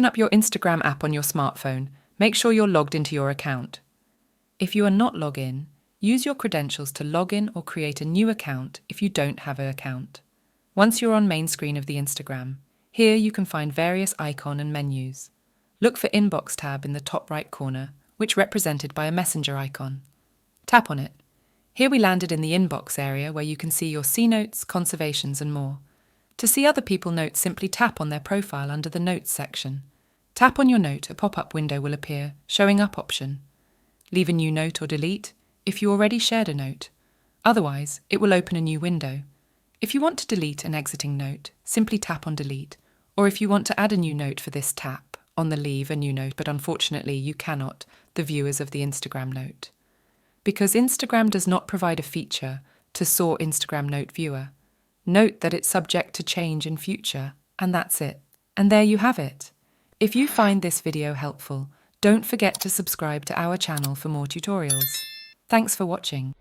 Open up your Instagram app on your smartphone. Make sure you're logged into your account. If you are not logged in, use your credentials to log in or create a new account if you don't have an account. Once you're on main screen of the Instagram, here you can find various icons and menus. Look for Inbox tab in the top right corner, which is represented by a messenger icon. Tap on it. Here we landed in the inbox area where you can see your C notes, conservations and more. To see other people's notes, simply tap on their profile under the notes section. Tap on your note, a pop-up window will appear, showing up option. Leave a new note or delete if you already shared a note. Otherwise, it will open a new window. If you want to delete an exiting note, simply tap on delete. Or if you want to add a new note for this, tap on the leave a new note, but unfortunately you cannot, the viewers of the Instagram note. Because Instagram does not provide a feature to sort Instagram note viewer. Note that it's subject to change in future, and that's it. And there you have it. If you find this video helpful, don't forget to subscribe to our channel for more tutorials. Thanks for watching.